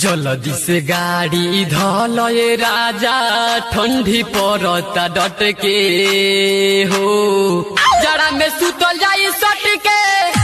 जल्दी से गाड़ी धल ये राजा ठंडी पड़ता डट के हो जरा में सुतल जाई सट के